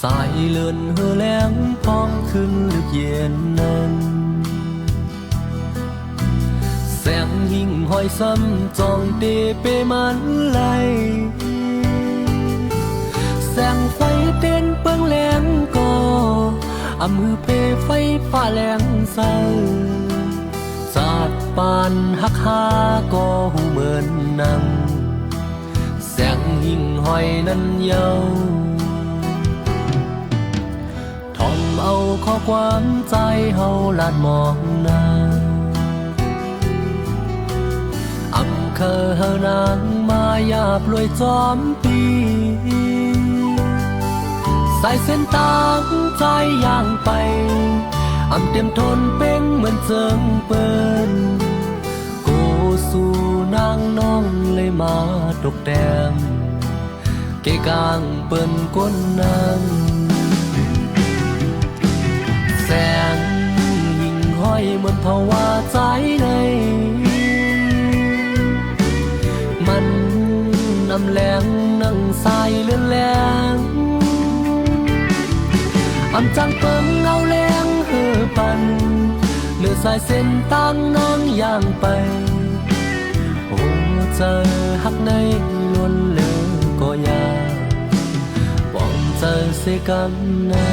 สายเลื่อนเหือแหลงพองขึ้นลึกเย็นนั้นแสงหิ่งห้อยซ้ำจองเตเปมันไหลแสงไฟเต้นเปิงแหลงก่ออำมือเปไฟฟ้าแหลงเศร้าสาดปานหักหาก็หูเหมือนนังแสงหิ่งห้อยนั้นเยาทอมเอาข้อความใจเฮาลาดมองหน้าอำเคอเฮานางมายาบลวยจอมปีสายเส้นตางใจย่างไปอำเต็มทนเป้งเหมือนเจิงเปิ้นโกสู่นางน้องเลยมาตกแต้มเกกางเปิ้นก้นนางแสงหิ่งห้อยเหมือนภาวะใจในมันนำแหลงนั่งสายเลื่อนแหลงอำจังเปิงเอาแรงเฮือปันเลือสายเส้นตั้งนางย่างไปโอ้เจอหักในล้วนเลือก็ยาป้องเจอเสกำนา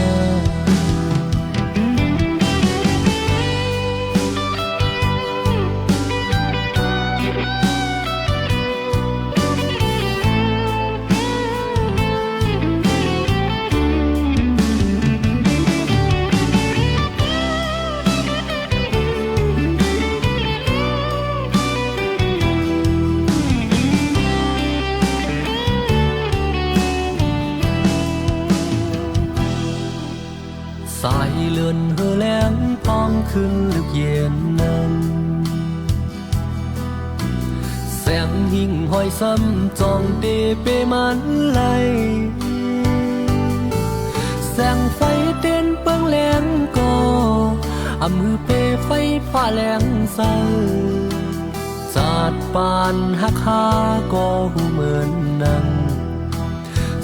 สายเลื่อนเหือแหลงพองขึ้นลึกเย็นนั้นแสงหิ่งห้อยซ้ำจองเตเปมันไหลแสงไฟเต้นเปิงแหลงก่ออำมือเปไฟฟ้าแหลงเศร้าสาดปานหักหาก็หูเหมือนนัง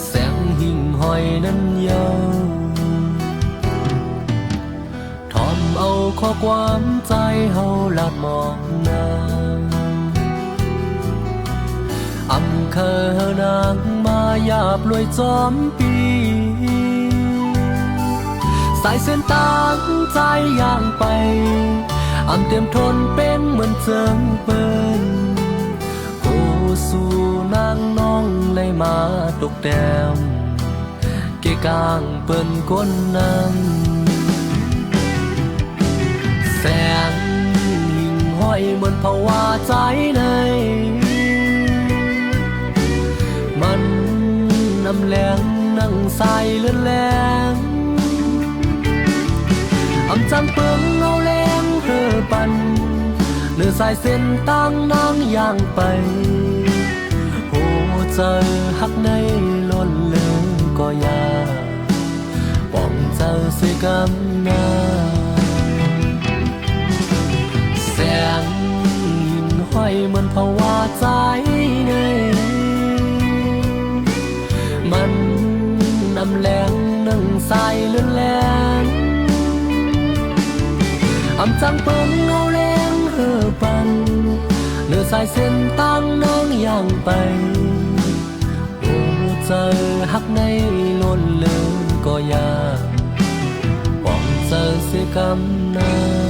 แสงหิ่งห้อยนั้นเยาเอาข้อความใจเฮาลาดมองหน้าอำเคอเฮานางมายาบลวยจอมปีสายเส้นตางใจย่างไปอำเต็มทนเป็นเหมือนเจิงเปิ้นโกสู่นางน้องเลยมาตกแต้มเกกางเปิ้นก้นนางแสงหิ่งห้อยเหมือนภาวะใจในมันนำแหลงนั่งสายเลื่อนแหลงอำจังเปิงเอาแรงเฮือปันเนื้อสายเส้นตั้งนางย่างไปโอ้เจอหักในล้นเลือก็ยาป้องเจอเสกำนาแสงหิ่งห้อยเหมือนภาวะใจในมันนำแหลงนั่งสายเลื่อนแหลงอำจังเปิงเอาแรงเฮือปันเนื้อสายเส้นตั้งน้องย่างไปโอ้เจอหักในล้นเลือก็ยาป้องเจอเสกำนา